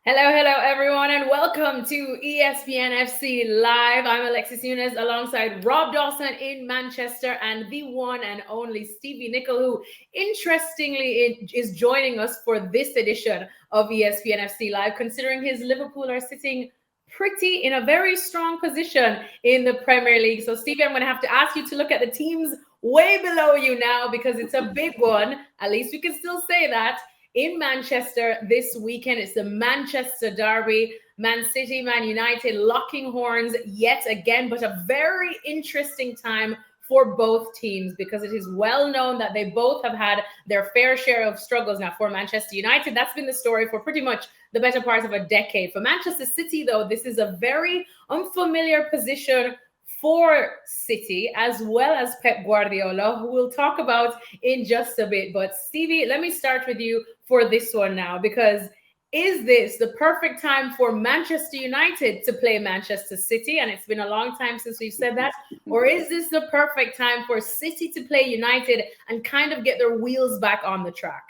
Hello, everyone, and welcome to ESPN FC Live. I'm Alexis Nunes alongside Rob Dawson in Manchester and the one and only Stevie Nicol, who interestingly is joining us for this edition of ESPN FC Live, considering his Liverpool are sitting pretty in a very strong position in the Premier League. So, Stevie, I'm going to have to ask you to look at the teams way below you now because it's a big one. At least we can still say that in Manchester this weekend. It's the Manchester Derby. Man City, Man United locking horns yet again, but a very interesting time for both teams because it is well known that they both have had their fair share of struggles. Now, for Manchester United, that's been the story for pretty much the better part of a decade. For Manchester City, though, this is a very unfamiliar position for City, as well as Pep Guardiola, who we'll talk about in just a bit. But Stevie, let me start with you for this one now, because is this the perfect time for Manchester United to play Manchester City? And it's been a long time since we've said that. Or is this the perfect time for City to play United and kind of get their wheels back on the track?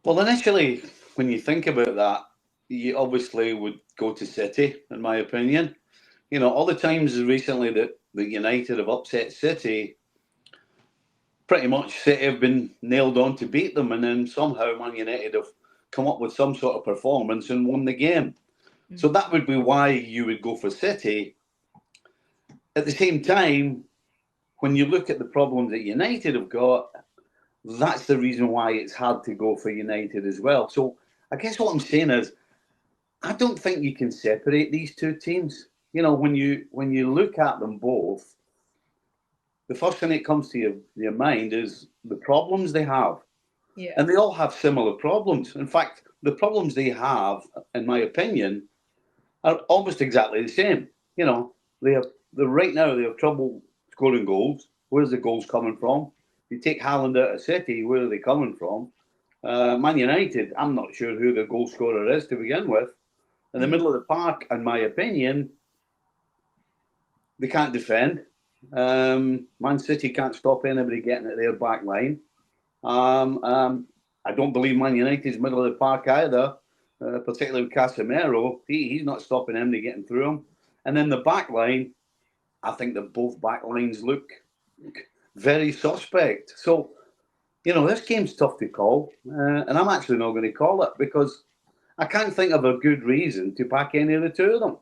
Well, initially, when you think about that, you obviously would go to City, in my opinion. You know, all the times recently that United have upset City, pretty much City have been nailed on to beat them, and then somehow Man United have come up with some sort of performance and won the game. Mm-hmm. So that would be why you would go for City. At the same time, when you look at the problems that United have got, that's the reason why it's hard to go for United as well. So I guess what I'm saying is, I don't think you can separate these two teams. You know, when you look at them both, the first thing that comes to your mind is the problems they have. Yeah. And they all have similar problems. In fact, the problems they have, in my opinion, are almost exactly the same. You know, right now they have trouble scoring goals. Where's the goals coming from? You take Haaland out of City, where are they coming from? Man United, I'm not sure who the goal scorer is to begin with. In the middle of the park, in my opinion, they can't defend. Man City can't stop anybody getting at their back line. I don't believe Man United's middle of the park either, particularly with Casemiro. He's not stopping anybody getting through him. And then the back line, I think that both back lines look very suspect. So, you know, this game's tough to call. And I'm actually not going to call it because I can't think of a good reason to back any of the two of them.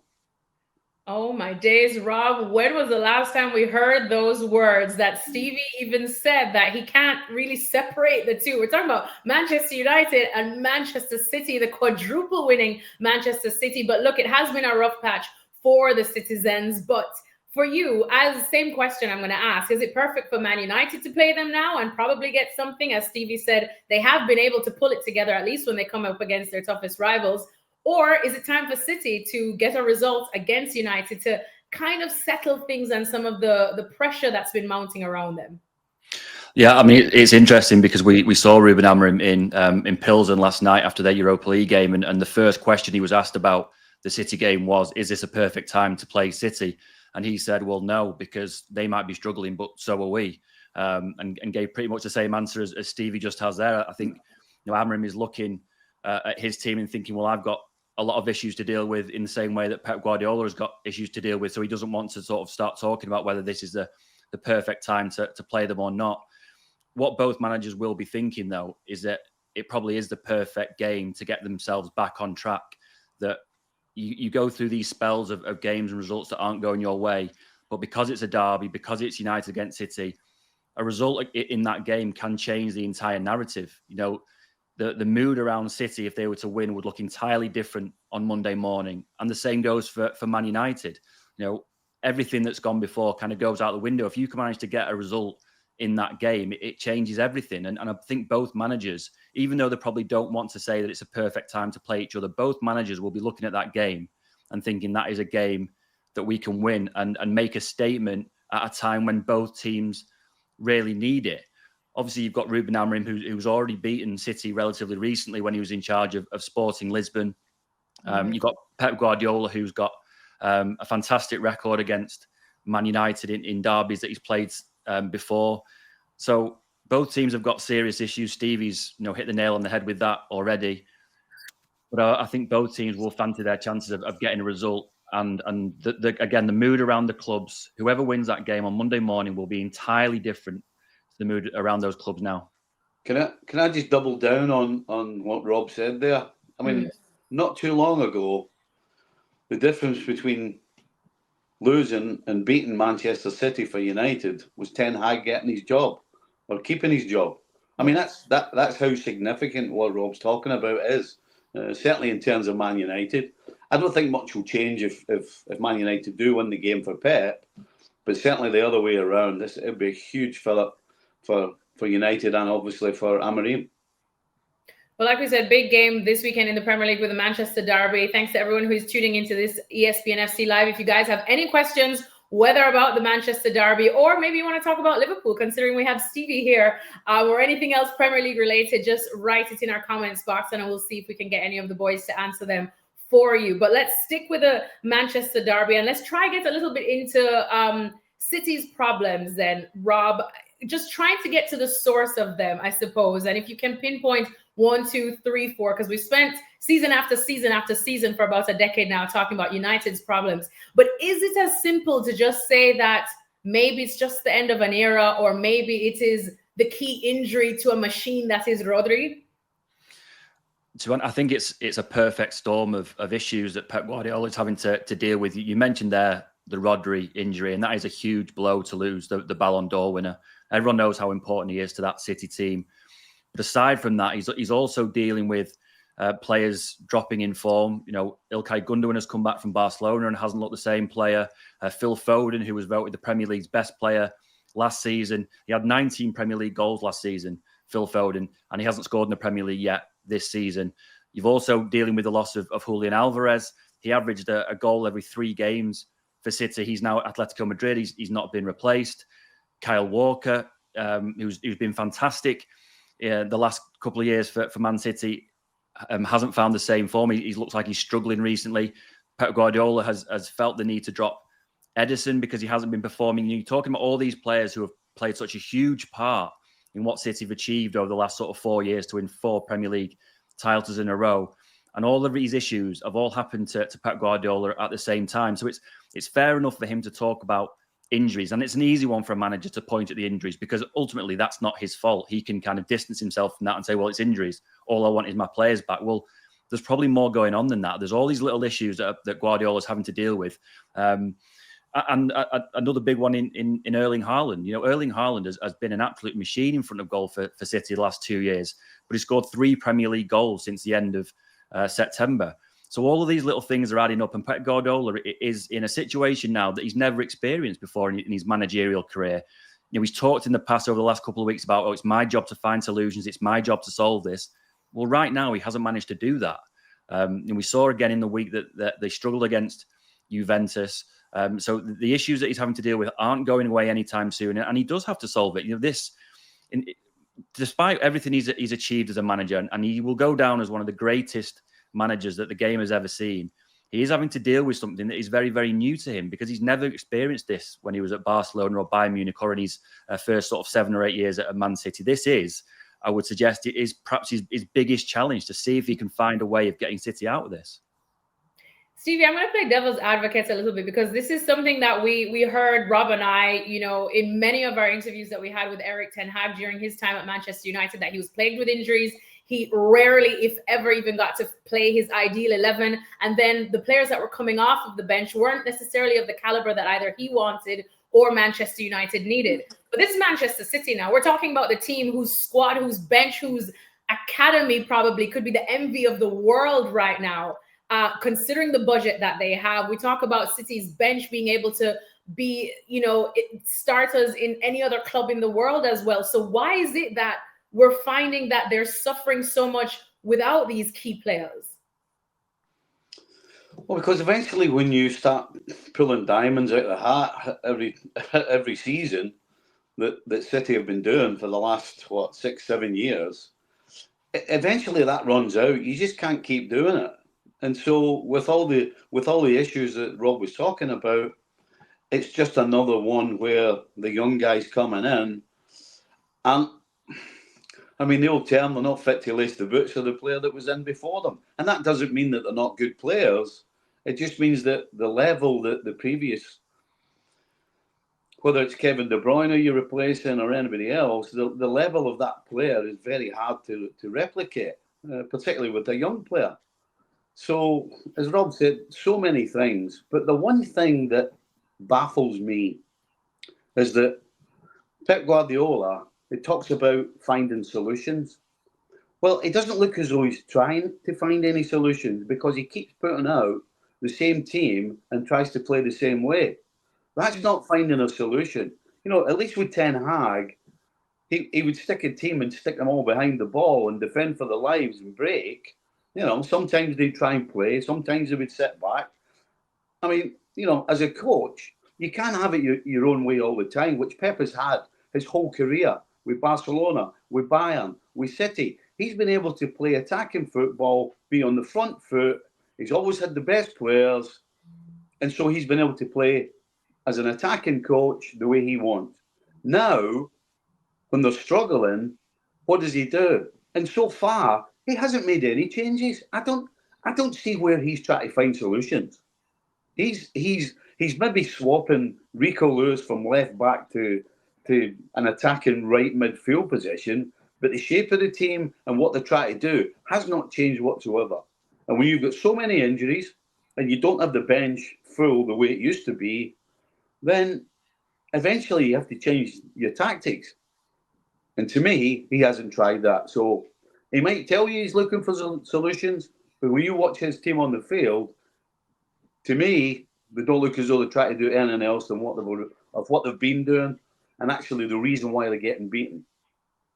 Oh my days, Rob. When was the last time we heard those words that Stevie even said that he can't really separate the two? We're talking about Manchester United and Manchester City, the quadruple winning Manchester City. But look, it has been a rough patch for the citizens. But for you, as the same question I'm going to ask, is it perfect for Man United to play them now and probably get something? As Stevie said, they have been able to pull it together, at least when they come up against their toughest rivals. Or is it time for City to get a result against United to kind of settle things and some of the pressure that's been mounting around them? Yeah, I mean, it's interesting because we saw Ruben Amorim in Pilsen last night after their Europa League game, and the first question he was asked about the City game was, is this a perfect time to play City? And he said, well, no, because they might be struggling, but so are we, and gave pretty much the same answer as Stevie just has there. I think Amorim is looking at his team and thinking, well, I've got a lot of issues to deal with in the same way that Pep Guardiola has got issues to deal with. So he doesn't want to sort of start talking about whether this is the perfect time to play them or not. What both managers will be thinking, though, is that it probably is the perfect game to get themselves back on track. That you go through these spells of games and results that aren't going your way. But because it's a derby, because it's United against City, a result in that game can change the entire narrative. You know, the mood around City, if they were to win, would look entirely different on Monday morning. And the same goes for Man United. You know, everything that's gone before kind of goes out the window. If you can manage to get a result in that game, it changes everything. And I think both managers, even though they probably don't want to say that it's a perfect time to play each other, both managers will be looking at that game and thinking that is a game that we can win and make a statement at a time when both teams really need it. Obviously, you've got Ruben Amorim, who's already beaten City relatively recently when he was in charge of Sporting Lisbon. You've got Pep Guardiola, who's got a fantastic record against Man United in derbies that he's played before. So both teams have got serious issues. Stevie's hit the nail on the head with that already. But I think both teams will fancy their chances of getting a result. And again, the mood around the clubs, whoever wins that game on Monday morning will be entirely different to the mood around those clubs now. Can I just double down on what Rob said there? I mean, not too long ago, the difference between losing and beating Manchester City for United was Ten Hag getting his job or keeping his job. I mean, that's how significant what Rob's talking about is. Certainly in terms of Man United. I don't think much will change if Man United do win the game for Pep, but certainly the other way around. It would be a huge fill-up for United and obviously for Amorim. Well, like we said, big game this weekend in the Premier League with the Manchester Derby. Thanks to everyone who's tuning into this ESPN FC Live. If you guys have any questions, whether about the Manchester Derby or maybe you want to talk about Liverpool, considering we have Stevie here, or anything else Premier League related, just write it in our comments box and we'll see if we can get any of the boys to answer them for you. But let's stick with the Manchester Derby and let's try get a little bit into City's problems then, Rob. Just trying to get to the source of them, I suppose. And if you can pinpoint 1, 2, 3, 4, because we spent season after season after season for about a decade now talking about United's problems. But is it as simple to just say that maybe it's just the end of an era, or maybe it is the key injury to a machine that is Rodri? I think it's a perfect storm of issues that Pep Guardiola is having to deal with. You mentioned there the Rodri injury, and that is a huge blow to lose the Ballon d'Or winner. Everyone knows how important he is to that City team. But aside from that, he's also dealing with players dropping in form. You know, Ilkay Gundogan has come back from Barcelona and hasn't looked the same player. Phil Foden, who was voted the Premier League's best player last season. He had 19 Premier League goals last season, Phil Foden, and he hasn't scored in the Premier League yet this season. You've also dealing with the loss of Julian Alvarez. He averaged a goal every 3 games for City. He's now at Atletico Madrid. He's not been replaced. Kyle Walker, who's been fantastic the last couple of years for Man City, hasn't found the same form. He looks like he's struggling recently. Pep Guardiola has felt the need to drop Ederson because he hasn't been performing. You're talking about all these players who have played such a huge part in what City have achieved over the last sort of 4 years to win 4 Premier League titles in a row. And all of these issues have all happened to Pep Guardiola at the same time. So it's fair enough for him to talk about injuries. And it's an easy one for a manager to point at the injuries because ultimately that's not his fault. He can kind of distance himself from that and say, well, it's injuries. All I want is my players back. Well, there's probably more going on than that. There's all these little issues that Guardiola's having to deal with. And another big one in Erling Haaland. You know, Erling Haaland has been an absolute machine in front of goal for City the last 2 years, but he scored 3 Premier League goals since the end of September. So all of these little things are adding up, and Pep Guardiola is in a situation now that he's never experienced before in his managerial career. You know, he's talked in the past over the last couple of weeks about, it's my job to find solutions, it's my job to solve this. Well, right now he hasn't managed to do that. And we saw again in the week that they struggled against Juventus. So the issues that he's having to deal with aren't going away anytime soon, and he does have to solve it. You know, despite everything he's achieved as a manager, and he will go down as one of the greatest managers that the game has ever seen, he is having to deal with something that is very, very new to him because he's never experienced this when he was at Barcelona or Bayern Munich or in his first sort of 7 or 8 years at Man City. This is, I would suggest, it is perhaps his biggest challenge to see if he can find a way of getting City out of this. Stevie, I'm going to play devil's advocate a little bit because this is something that we heard, Rob and I, you know, in many of our interviews that we had with Erik ten Hag during his time at Manchester United, that he was plagued with injuries. He rarely, if ever, even got to play his ideal 11. And then the players that were coming off of the bench weren't necessarily of the caliber that either he wanted or Manchester United needed. But this is Manchester City now. We're talking about the team whose squad, whose bench, whose academy probably could be the envy of the world right now. Considering the budget that they have, we talk about City's bench being able to be, you know, starters in any other club in the world as well. So why is it that we're finding that they're suffering so much without these key players? Well, because eventually when you start pulling diamonds out of the hat every season that City have been doing for the last, 6-7 years, eventually that runs out. You just can't keep doing it. And so with all the issues that Rob was talking about, it's just another one where the young guys coming in. And I mean, the old term, they're not fit to lace the boots of the player that was in before them. And that doesn't mean that they're not good players. It just means that the level that the previous, whether it's Kevin De Bruyne you're replacing or anybody else, the level of that player is very hard to replicate, particularly with a young player. So, as Rob said, so many things. But the one thing that baffles me is that Pep Guardiola, he talks about finding solutions. Well, it doesn't look as though he's trying to find any solutions because he keeps putting out the same team and tries to play the same way. That's not finding a solution. You know, at least with Ten Hag, he would stick a team and stick them all behind the ball and defend for their lives and break. You know, sometimes they'd try and play, sometimes they would sit back. I mean, you know, as a coach, you can't have it your own way all the time, which Pep has had his whole career with Barcelona, with Bayern, with City. He's been able to play attacking football, be on the front foot. He's always had the best players. And so he's been able to play as an attacking coach the way he wants. Now, when they're struggling, what does he do? And so far, he hasn't made any changes. I don't see where he's trying to find solutions. He's maybe swapping Rico Lewis from left back to an attacking right midfield position, but the shape of the team and what they're trying to do has not changed whatsoever. And when you've got so many injuries and you don't have the bench full the way it used to be, then eventually you have to change your tactics. And to me, he hasn't tried that. So he might tell you he's looking for solutions, but when you watch his team on the field, to me, they don't look as though they're trying to do anything else than what they've been doing, and actually the reason why they're getting beaten.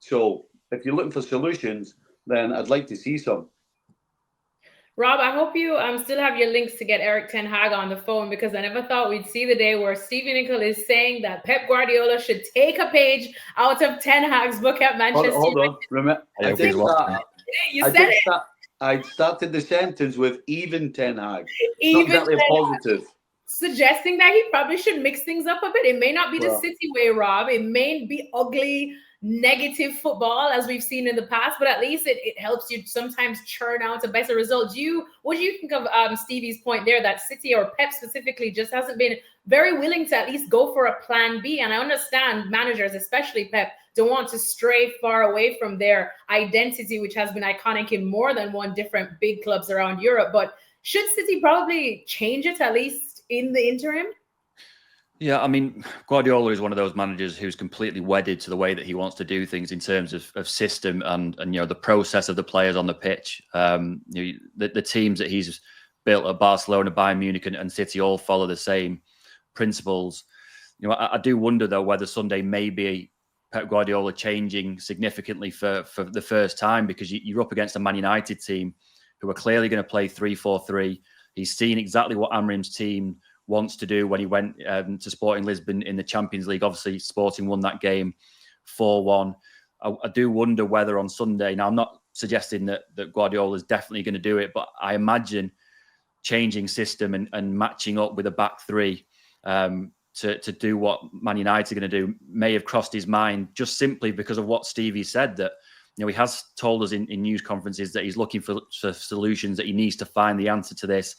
So if you're looking for solutions, then I'd like to see some. Rob, I hope you still have your links to get Eric Ten Hag on the phone, because I never thought we'd see the day where Stevie Nicol is saying that Pep Guardiola should take a page out of Ten Hag's book at Manchester Hold United. on. Remember, I started the sentence with even Ten Hag. Even not exactly a positive. Suggesting that he probably should mix things up a bit. It may not be the City way, Rob. It may be ugly, negative football as we've seen in the past, but at least it helps you sometimes churn out a better result. What do you think of Stevie's point there that City, or Pep specifically, just hasn't been very willing to at least go for a plan B? And I understand managers, especially Pep, don't want to stray far away from their identity, which has been iconic in more than one different big clubs around Europe. But should City probably change it at least in the interim? Yeah, I mean, Guardiola is one of those managers who's completely wedded to the way that he wants to do things in terms of system and you know, the process of the players on the pitch. You know, the teams that he's built at Barcelona, Bayern Munich and City all follow the same principles. You know, I do wonder though whether Sunday may be Pep Guardiola changing significantly for the first time, because you're up against a Man United team who are clearly going to play 3-4-3. He's seen exactly what Amrim's team wants to do when he went to Sporting Lisbon in the Champions League. Obviously, Sporting won that game 4-1. I do wonder whether on Sunday, now I'm not suggesting that Guardiola is definitely going to do it, but I imagine changing system and matching up with a back three to do what Man United are going to do may have crossed his mind, just simply because of what Stevie said, that you know, he has told us in news conferences that he's looking for solutions, that he needs to find the answer to this.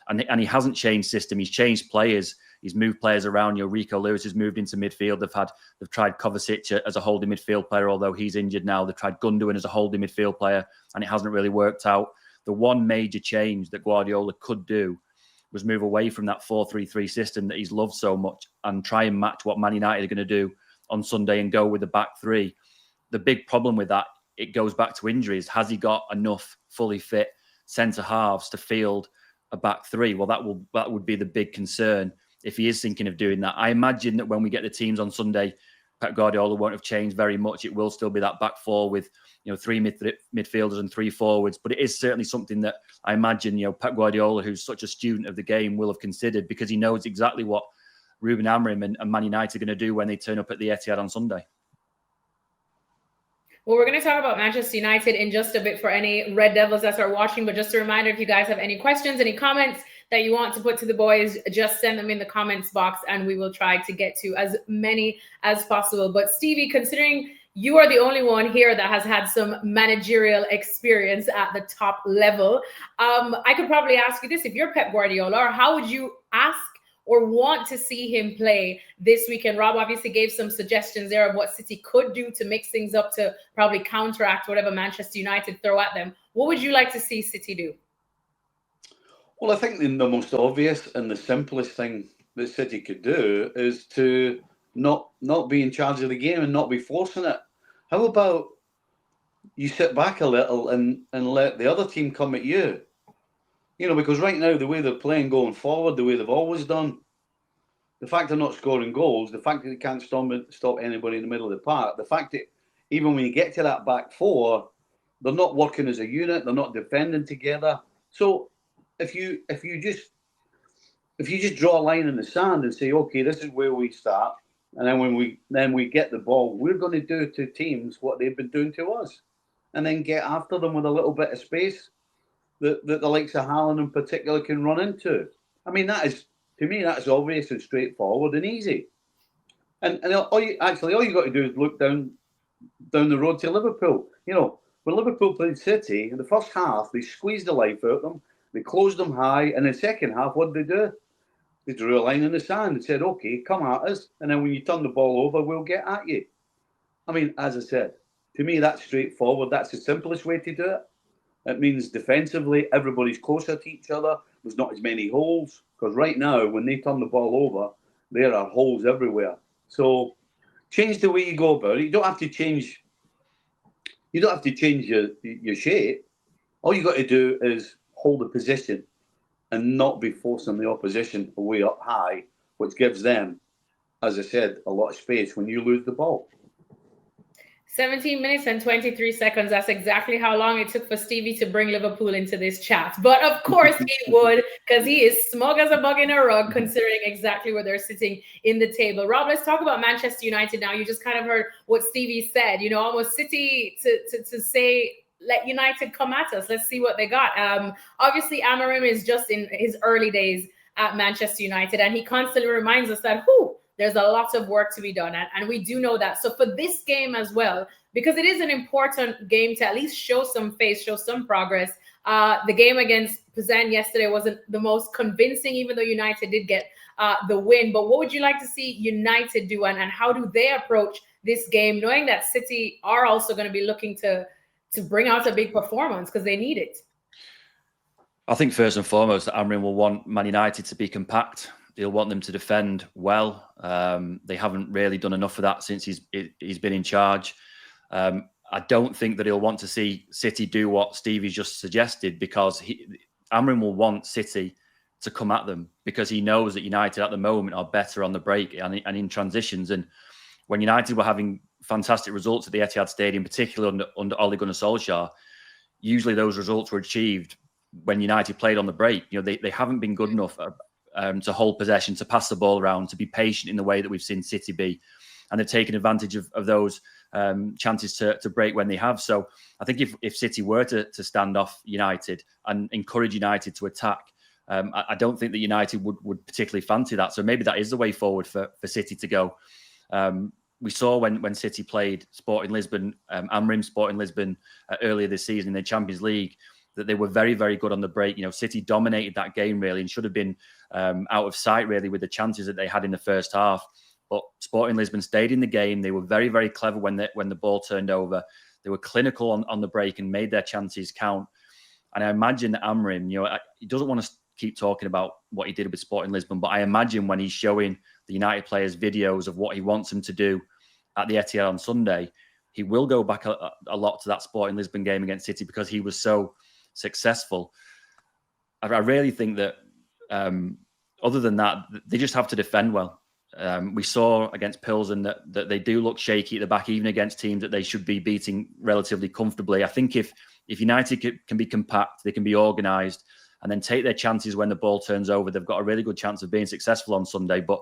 And he hasn't changed system. He's changed players. He's moved players around. You know, Rico Lewis has moved into midfield. They've tried Kovacic as a holding midfield player, although he's injured now. They've tried Gundogan as a holding midfield player, and it hasn't really worked out. The one major change that Guardiola could do was move away from that 4-3-3 system that he's loved so much and try and match what Man United are going to do on Sunday and go with the back three. The big problem with that, it goes back to injuries. Has he got enough fully fit centre halves to field a back three? Well, that would be the big concern if he is thinking of doing that. I imagine that when we get the teams on Sunday, Pep Guardiola won't have changed very much. It will still be that back four with, you know, three midfielders and three forwards. But it is certainly something that I imagine, you know, Pep Guardiola, who's such a student of the game, will have considered, because he knows exactly what Ruben Amorim and Man United are going to do when they turn up at the Etihad on Sunday. Well, we're going to talk about Manchester United in just a bit for any Red Devils that are watching. But just a reminder, if you guys have any questions, any comments that you want to put to the boys, just send them in the comments box and we will try to get to as many as possible. But Stevie, considering you are the only one here that has had some managerial experience at the top level. I could probably ask you this: if you're Pep Guardiola, or how would you ask or want to see him play this weekend? Rob obviously gave some suggestions there of what City could do to mix things up to probably counteract whatever Manchester United throw at them. What would you like to see City do? Well, I think the most obvious and the simplest thing that City could do is to not be in charge of the game and not be forcing it. How about you sit back a little and let the other team come at you? You know, because right now, the way they're playing going forward, the way they've always done, the fact they're not scoring goals, the fact that they can't stop anybody in the middle of the park, the fact that even when you get to that back four, they're not working as a unit, they're not defending together. So if you just draw a line in the sand and say, okay, this is where we start, and then when we get the ball, we're going to do to teams what they've been doing to us, and then get after them with a little bit of space that the likes of Haaland in particular can run into. I mean, to me, that's obvious and straightforward and easy. And all you got to do is look down the road to Liverpool. You know, when Liverpool played City in the first half, they squeezed the life out of them. They closed them high, and in the second half, what did they do? They drew a line in the sand and said, "Okay, come at us, and then when you turn the ball over, we'll get at you." I mean, as I said, to me, that's straightforward. That's the simplest way to do it. It means defensively, everybody's closer to each other. There's not as many holes, because right now, when they turn the ball over, there are holes everywhere. So, change the way you go about it. You don't have to change your shape. All you got to do is hold the position and not be forcing the opposition way up high, which gives them, as I said, a lot of space when you lose the ball. 17 minutes and 23 seconds. That's exactly how long it took for Stevie to bring Liverpool into this chat. But of course he would, because he is smug as a bug in a rug, considering exactly where they're sitting in the table. Rob, let's talk about Manchester United now. You just kind of heard what Stevie said, you know, almost City to say, let United come at us. Let's see what they got. Obviously, Amorim is just in his early days at Manchester United, and he constantly reminds us that, there's a lot of work to be done, and we do know that. So for this game as well, because it is an important game to at least show some face, show some progress. The game against Pazan yesterday wasn't the most convincing, even though United did get the win. But what would you like to see United do, and how do they approach this game, knowing that City are also going to be looking to bring out a big performance because they need it? I think first and foremost that Amorim will want Man United to be compact. He'll want them to defend well. They haven't really done enough of that since he's been in charge. I don't think that he'll want to see City do what Stevie's just suggested, because Amorim will want City to come at them, because he knows that United at the moment are better on the break and in transitions. And when United were having fantastic results at the Etihad Stadium, particularly under Ole Gunnar Solskjaer, usually those results were achieved when United played on the break. You know, they haven't been good enough to hold possession, to pass the ball around, to be patient in the way that we've seen City be. And they've taken advantage of those chances to break when they have. So I think if City were to stand off United and encourage United to attack, I don't think that United would particularly fancy that. So maybe that is the way forward for City to go. We saw when City played Sporting Lisbon, Amorim Sporting Lisbon earlier this season in the Champions League, that they were very, very good on the break. You know, City dominated that game really, and should have been out of sight really with the chances that they had in the first half. But Sporting Lisbon stayed in the game. They were very, very clever when the ball turned over. They were clinical on the break and made their chances count. And I imagine that Amorim, you know, he doesn't want to keep talking about what he did with Sporting Lisbon, but I imagine when he's showing the United players videos of what he wants them to do at the Etihad on Sunday, he will go back a lot to that Sporting Lisbon game against City, because he was so successful. I really think that other than that, they just have to defend well. We saw against Pilsen that they do look shaky at the back, even against teams that they should be beating relatively comfortably. I think if United can be compact, they can be organised, and then take their chances when the ball turns over, they've got a really good chance of being successful on Sunday. But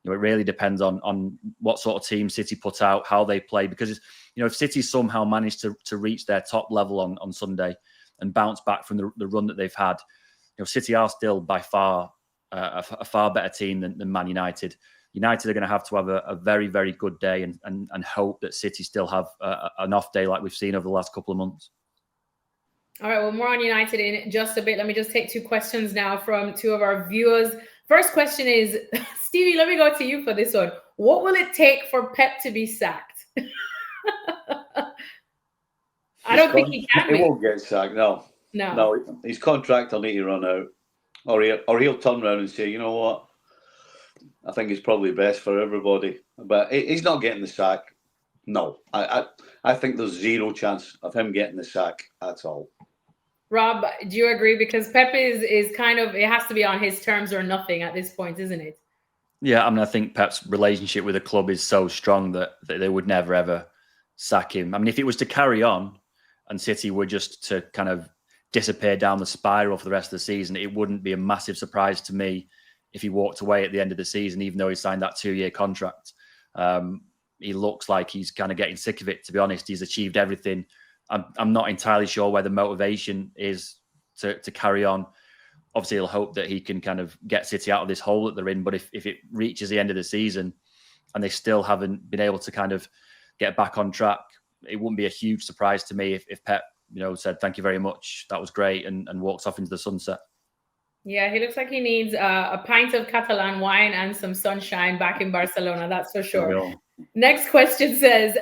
you know, it really depends on what sort of team City put out, how they play. Because you know, if City somehow manage to reach their top level on Sunday and bounce back from the run that they've had, you know, City are still by far a far better team than Man United. United are going to have a very, very good day and hope that City still have an off day like we've seen over the last couple of months. All right, well, more on United in just a bit. Let me just take 2 questions now from 2 of our viewers. First question is, Stevie, let me go to you for this one. What will it take for Pep to be sacked? I don't think he can. He won't get sacked, no. His contract will need to run out. Or he'll turn around and say, you know what? I think it's probably best for everybody. But he's not getting the sack. No. I think there's zero chance of him getting the sack at all. Rob, do you agree? Because Pep is kind of, it has to be on his terms or nothing at this point, isn't it? Yeah, I mean, I think Pep's relationship with the club is so strong that they would never, ever sack him. I mean, if it was to carry on and City were just to kind of disappear down the spiral for the rest of the season, it wouldn't be a massive surprise to me if he walked away at the end of the season, even though he signed that 2-year contract. He looks like he's kind of getting sick of it, to be honest. He's achieved everything. I'm not entirely sure where the motivation is to carry on. Obviously, he'll hope that he can kind of get City out of this hole that they're in. But if it reaches the end of the season and they still haven't been able to kind of get back on track, it wouldn't be a huge surprise to me if Pep, said, thank you very much, that was great, and walks off into the sunset. Yeah, he looks like he needs a pint of Catalan wine and some sunshine back in Barcelona, that's for sure. Next question says,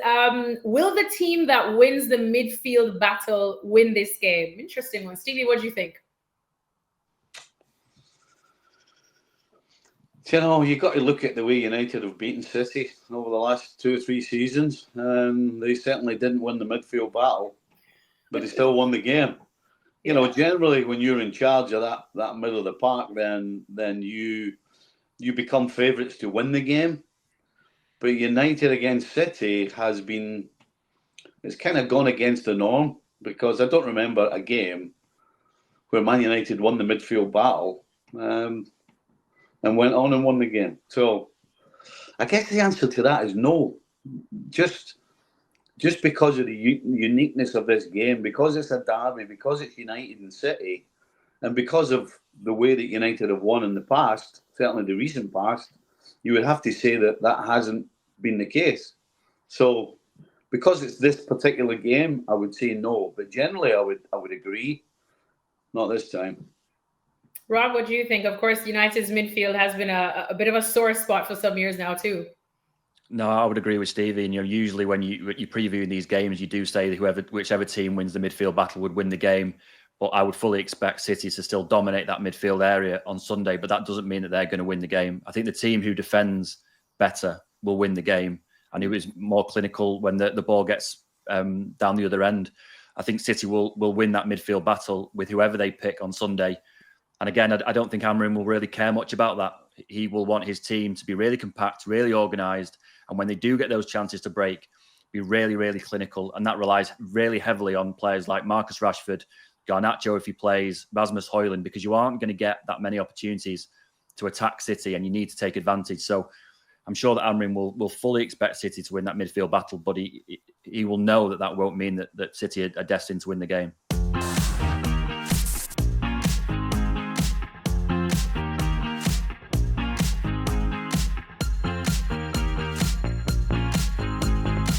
will the team that wins the midfield battle win this game? Interesting one. Stevie, what do you think? You've got to look at the way United have beaten City over the last 2 or 3 seasons. They certainly didn't win the midfield battle, but they still won the game. Generally, when you're in charge of that middle of the park, then you become favourites to win the game. But United against City it's kind of gone against the norm, because I don't remember a game where Man United won the midfield battle and went on and won the game. So I guess the answer to that is no. Just because of the uniqueness of this game, because it's a derby, because it's United and City, and because of the way that United have won in the past, certainly the recent past, you would have to say that hasn't been the case. So because it's this particular game, I would say no. But generally, I would agree. Not this time. Rob, what do you think? Of course, United's midfield has been a bit of a sore spot for some years now too. No, I would agree with Stevie. And usually when you preview these games, you do say whichever team wins the midfield battle would win the game. But I would fully expect City to still dominate that midfield area on Sunday. But that doesn't mean that they're going to win the game. I think the team who defends better will win the game, and who is more clinical when the ball gets down the other end. I think City will win that midfield battle with whoever they pick on Sunday. And again, I don't think Amorim will really care much about that. He will want his team to be really compact, really organised, and when they do get those chances to break, be really, really clinical. And that relies really heavily on players like Marcus Rashford, Garnacho if he plays, Rasmus Højlund, because you aren't going to get that many opportunities to attack City, and you need to take advantage. So I'm sure that Amorim will fully expect City to win that midfield battle, but he will know that won't mean that City are destined to win the game.